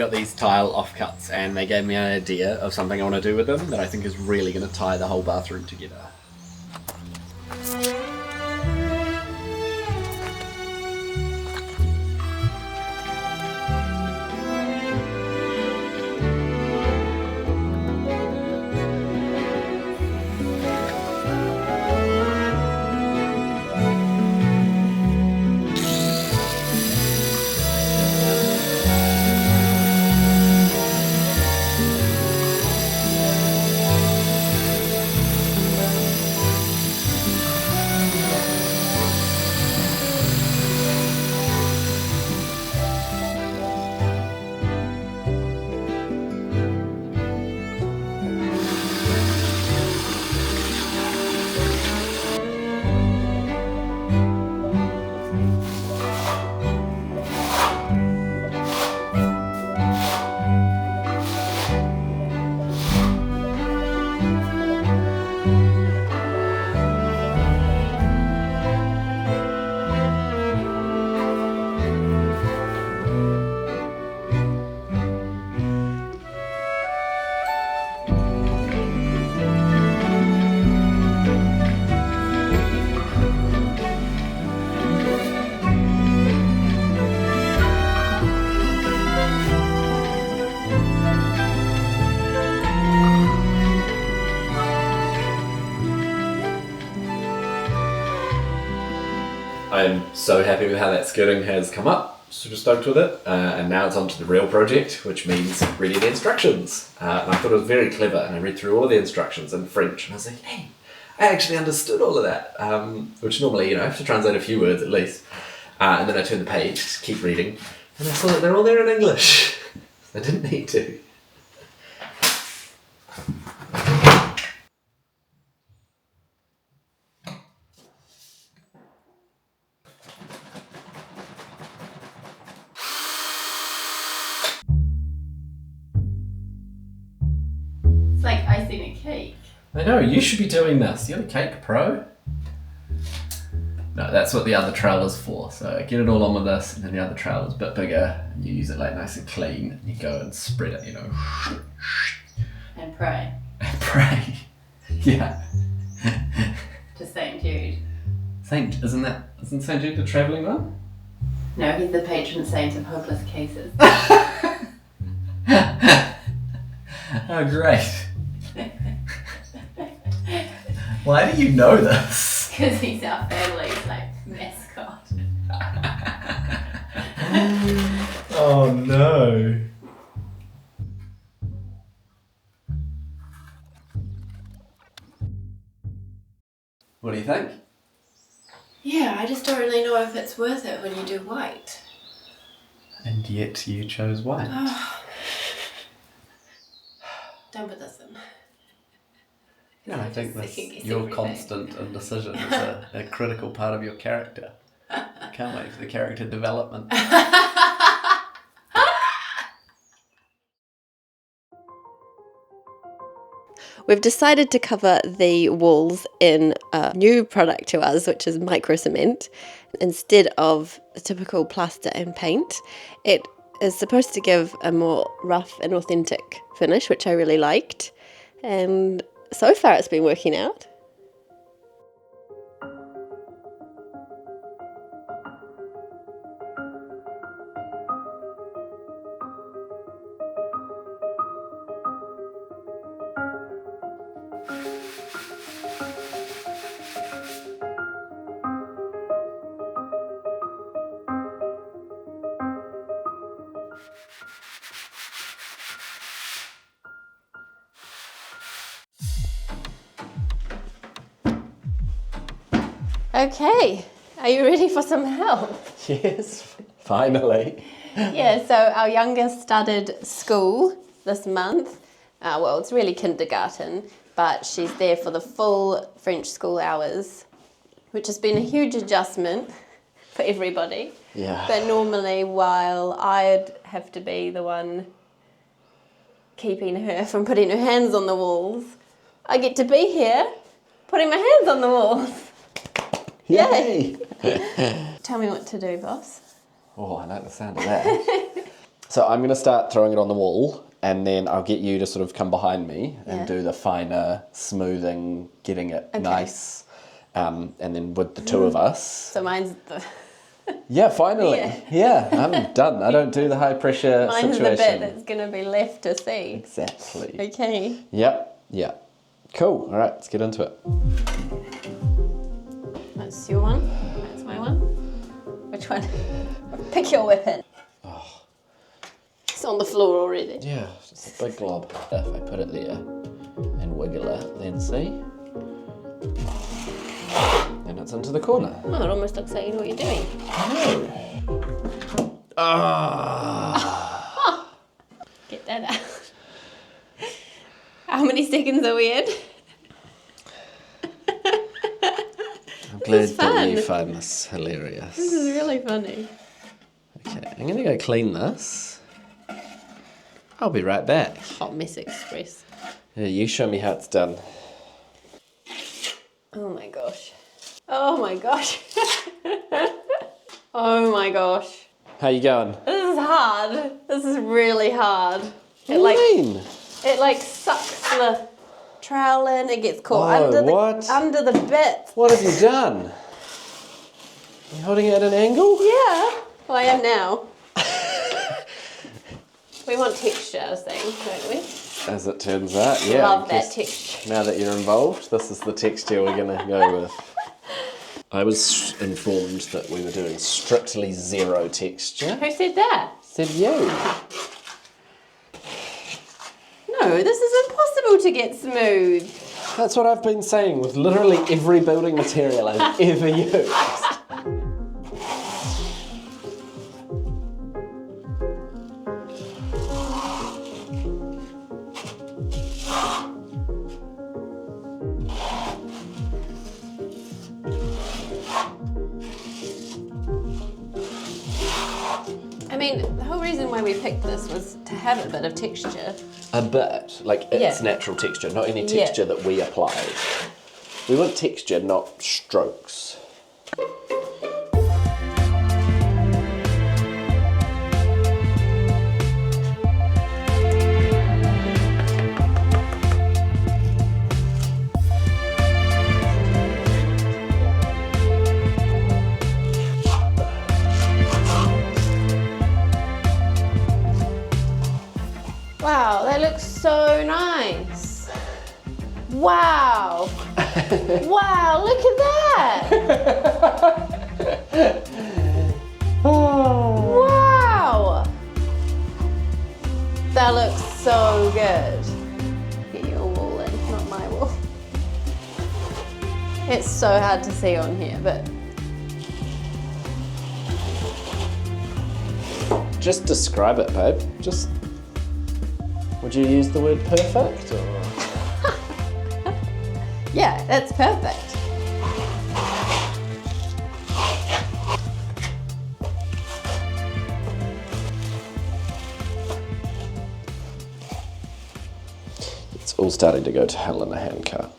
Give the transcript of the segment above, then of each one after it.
got these tile offcuts and they gave me an idea of something I want to do with them that I think is really going to tie the whole bathroom together. I'm so happy with how that skirting has come up, super stoked with it, and now it's on to the real project, which means reading the instructions. And I thought it was very clever, and I read through all of the instructions in French, and I was like, hey, I actually understood all of that, which normally, I have to translate a few words at least. And then I turned the page, just keep reading, and I saw that they're all there in English. I didn't need to. It's like icing a cake. I know, you should be doing this. You're the cake pro. No, that's what the other trailer's for. So get it all on with this, and then the other trailer's a bit bigger. And you use it like nice and clean. And you go and spread it, And pray. And pray. Yeah. To St. Jude. Isn't St. Jude the travelling one? No, he's the patron saint of hopeless cases. Oh, great. Why do you know this? Because he's our family's mascot. Oh no. What do you think? Yeah, I just don't really know if it's worth it when you do white. And yet you chose white. Oh. Don't put this in. Yeah, I think your everything. constant indecision is a critical part of your character. I can't wait for the character development. We've decided to cover the walls in a new product to us, which is MICROCEMENT, instead of the typical plaster and paint. It is supposed to give a more rough and authentic finish, which I really liked. And so far it's been working out. Okay, are you ready for some help? Yes, finally. Yeah, so our youngest started school this month. Well, it's really kindergarten, but she's there for the full French school hours, which has been a huge adjustment for everybody. Yeah. But normally, while I'd have to be the one keeping her from putting her hands on the walls, I get to be here putting my hands on the walls. Yay! Tell me what to do, boss. Oh, I like the sound of that. So I'm going to start throwing it on the wall, and then I'll get you to sort of come behind me and Yeah. do the finer smoothing, getting it Okay. nice. And then with the two of us. So mine's the Yeah, finally. Yeah. Yeah, I'm done. I don't do the high pressure mine's situation. the bit that's gonna be left to see. Exactly. Okay. Yep. Cool. All right, let's get into it. That's your one. That's my one. Which one? Pick your weapon. Oh. It's on the floor already. Yeah, just a big glob. If I put it there and wiggle it, then see. And it's into the corner. Oh, it almost looks like you know what you're doing. No. Ah. Get that out. How many seconds are we in? I'm glad fun. that you find this hilarious. This is really funny. Okay, I'm gonna go clean this. I'll be right back. Hot mess express. Yeah, you show me how it's done. Oh my gosh. Oh my gosh. Oh my gosh. How you going? This is hard. This is really hard. What do you mean? It like sucks the trowel in. It gets caught Oh, under what? the bit. What have you done? You holding it at an angle? Yeah. Well, I am now. We want texture, I was saying, don't we? As it turns out, yeah. Love in that case- texture. Now that you're involved, this is the texture we're going to go with. I was informed that we were doing strictly zero texture. Who said that? Said you. No, this is impossible to get smooth. That's what I've been saying with literally every building material I've ever used. I mean, the whole reason why we picked this was to have a bit of texture. A bit, like its Yeah. natural texture, not any texture that we applied. We want texture, not strokes. Wow, that looks so nice. Wow. Wow, look at that. Wow. That looks so good. Get your wall in, not my wall. It's so hard to see on here, but Just describe it, babe. Just. Would you use the word perfect or? yeah, that's perfect. It's all starting to go to hell in a handcart.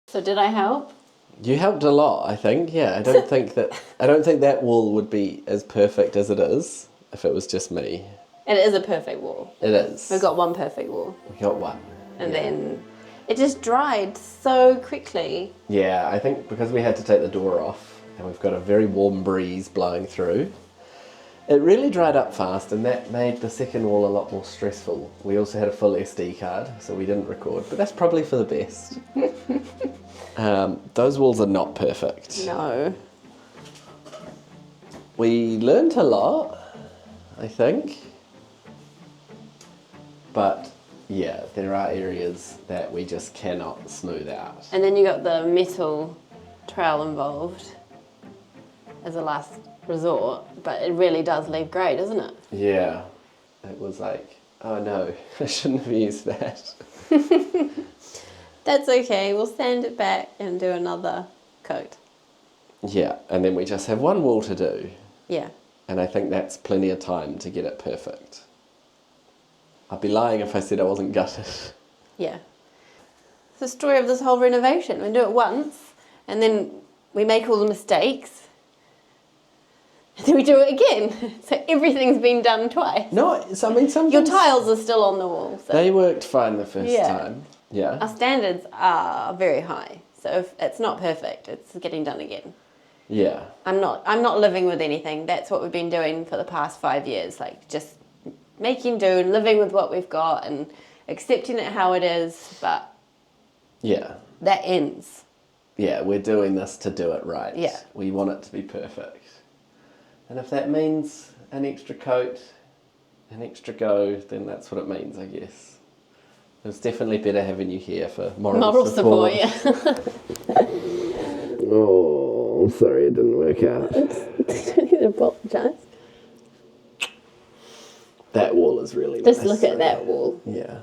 So did I help? You helped a lot, I think. Yeah, I don't think that wall would be as perfect as it is if it was just me. It is a perfect wall. It is. We've got one perfect wall. We got one. And then it just dried so quickly. Yeah, I think because we had to take the door off and we've got a very warm breeze blowing through, it really dried up fast, and that made the second wall a lot more stressful. We also had a full SD card, so we didn't record, but that's probably for the best. Those walls are not perfect. No. We learnt a lot, I think. But yeah, there are areas that we just cannot smooth out. And then you got the metal trowel involved as a last resort, but it really does leave grey, doesn't it? Yeah, it was like, oh no, I shouldn't have used that. That's okay, we'll sand it back and do another coat. Yeah, and then we just have one wall to do, Yeah. and I think that's plenty of time to get it perfect. I'd be lying if I said I wasn't gutted. Yeah. It's the story of this whole renovation. We do it once, and then we make all the mistakes, and then we do it again. So everything's been done twice. No, I mean, sometimes... Your tiles are still on the wall. So. They worked fine the first time. Yeah. Our standards are very high. So if it's not perfect, it's getting done again. Yeah. I'm not living with anything. That's what we've been doing for the past 5 years. Like, just making do and living with what we've got and accepting it how it is, but Yeah. that ends. Yeah, we're doing this to do it right. Yeah. We want it to be perfect. And if that means an extra coat, an extra go, then that's what it means, I guess. It's definitely better having you here for moral support. Yeah. Oh, sorry it didn't work out. Don't need to apologise. That wall is really Just nice. look at that wall. Yeah.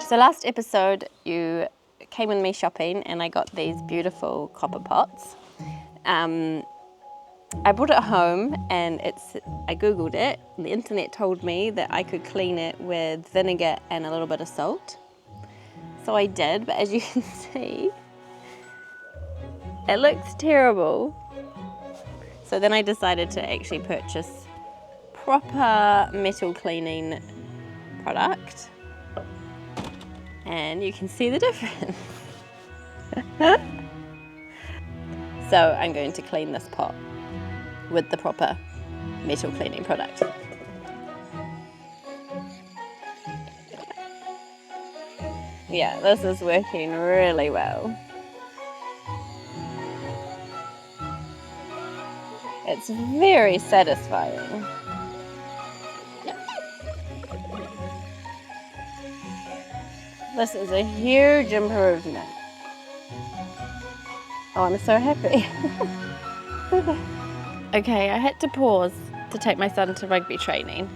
So last episode, you came with me shopping and I got these beautiful copper pots. I brought it home and I googled it. The internet told me that I could clean it with vinegar and a little bit of salt. So I did, but as you can see, it looks terrible. So then I decided to actually purchase proper metal cleaning product. And you can see the difference. So I'm going to clean this pot with the proper metal cleaning product. Yeah, this is working really well. It's very satisfying. This is a huge improvement. Oh, I'm so happy. Okay, I had to pause to take my son to rugby training.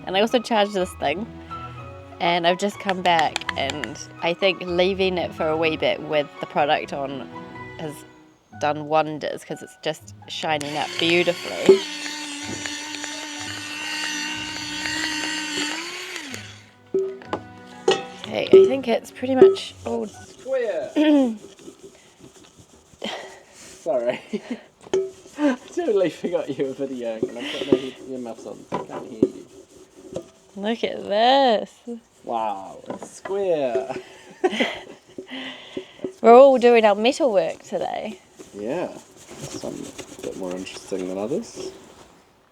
And I also charged this thing. And I've just come back and I think leaving it for a wee bit with the product on has done wonders because it's just shining up beautifully. Okay, I think it's pretty much all... Square! Sorry. I totally forgot you were videoing and I've got my earmuffs on, so I can't hear you. Look at this. Wow, it's square. We're all doing our metal work today. Yeah, some a bit more interesting than others.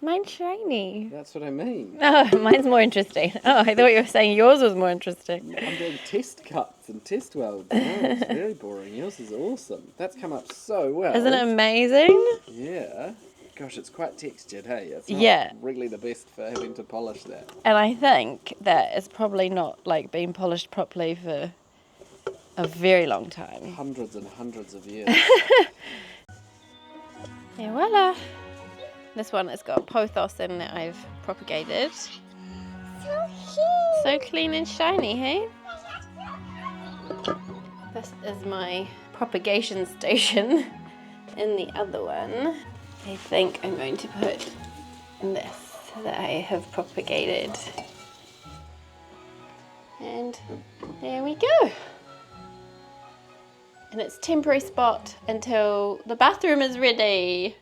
Mine's shiny. That's what I mean. Oh, mine's more interesting. Oh, I thought you were saying yours was more interesting. I'm doing test cuts and test welds. No, it's very boring. Yours is awesome. That's come up so well. Isn't it amazing? Yeah. Gosh, it's quite textured, hey? It's Yeah. not really the best for having to polish that. And I think that it's probably not like being polished properly for a very long time. Hundreds and hundreds of years. Et voila! This one has got pothos in that I've propagated. So clean and shiny, hey? This is my propagation station in the other one. I think I'm going to put this that I have propagated. And there we go. And it's temporary spot until the bathroom is ready.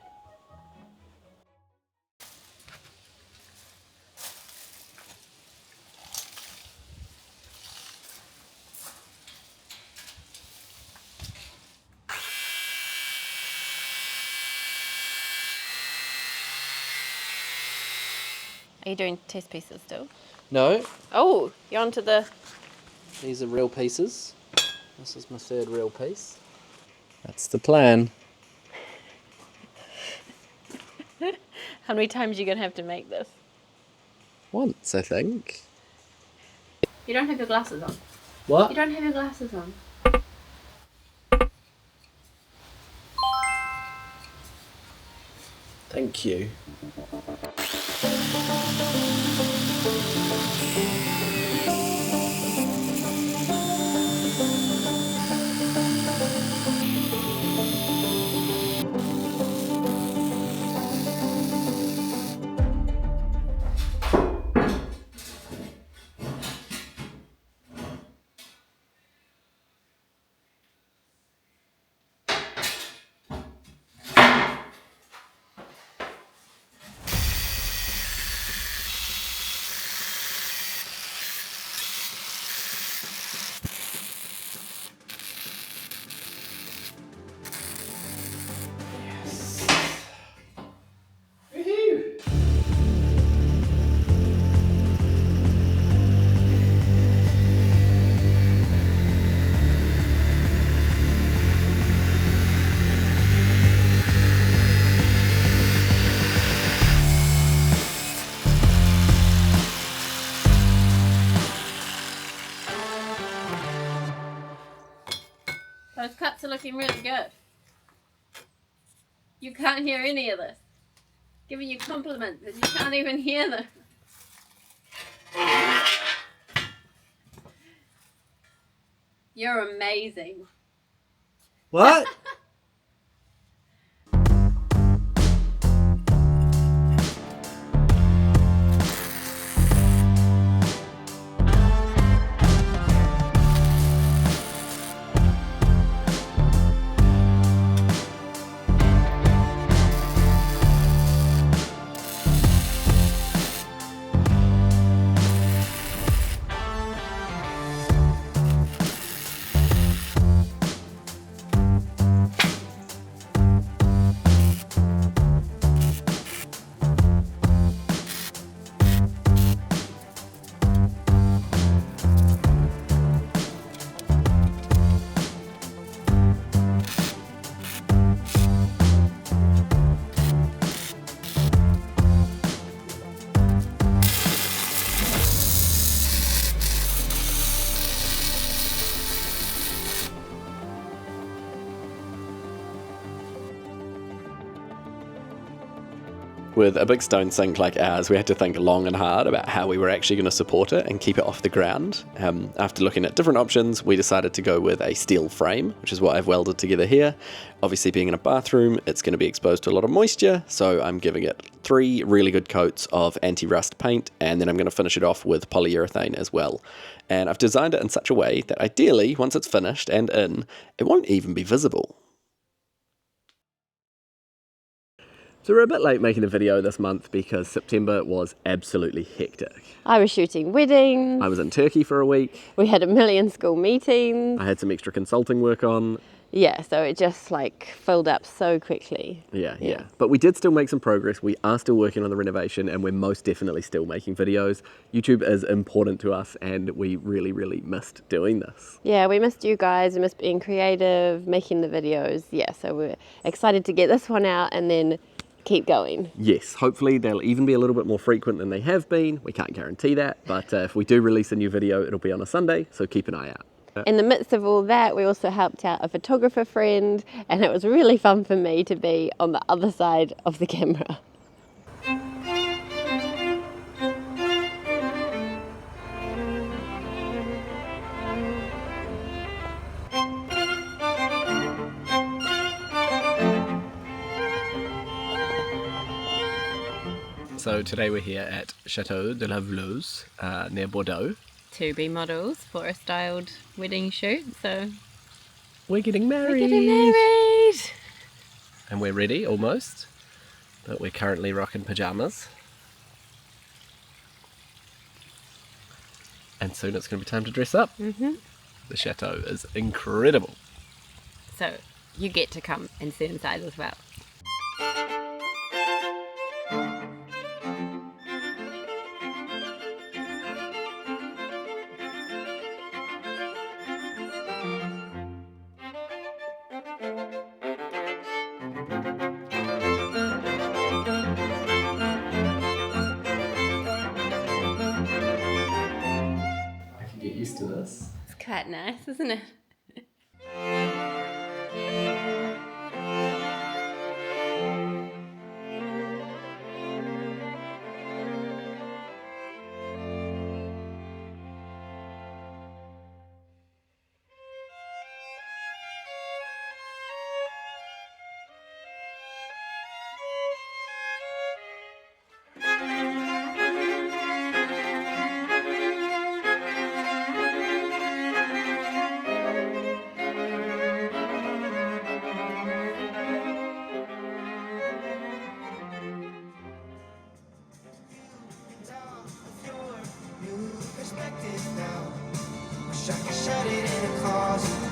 Are you doing test pieces still? No, Oh, you're onto the... these are real pieces. This is my third real piece. That's the plan. How many times are you going to have to make this? Once, I think. You don't have your glasses on. What? You don't have your glasses on. Thank you. looking really good. You can't hear any of this. Giving you compliments and you can't even hear them. You're amazing. What? With a big stone sink like ours, we had to think long and hard about how we were actually going to support it and keep it off the ground. After looking at different options, we decided to go with a steel frame, which is what I've welded together here. Obviously, being in a bathroom, it's going to be exposed to a lot of moisture, so I'm giving it 3 really good coats of anti-rust paint, and then I'm going to finish it off with polyurethane as well. And I've designed it in such a way that ideally, once it's finished and in, it won't even be visible. So we're a bit late making the video this month because September was absolutely hectic. I was shooting weddings. I was in Turkey for a week. We had a million school meetings. I had some extra consulting work on. Yeah, so it just like filled up so quickly. Yeah. But we did still make some progress. We are still working on the renovation and we're most definitely still making videos. YouTube is important to us and we really, really missed doing this. Yeah, we missed you guys. We missed being creative, making the videos. Yeah, so we're excited to get this one out and then keep going. Yes, hopefully they'll even be a little bit more frequent than they have been. We can't guarantee that, but if we do release a new video, it'll be on a Sunday, so keep an eye out. In the midst of all that, we also helped out a photographer friend, and it was really fun for me to be on the other side of the camera. So today we're here at Chateau de la Vleuse, near Bordeaux. To be models for a styled wedding shoot, so We're getting married! we're getting married! And we're ready, almost. But we're currently rocking pyjamas. And soon it's going to be time to dress up. Mm-hmm. The chateau is incredible. So you get to come and see inside as well. Get used to this. It's quite nice, isn't it? Wish I could shut it in a closet.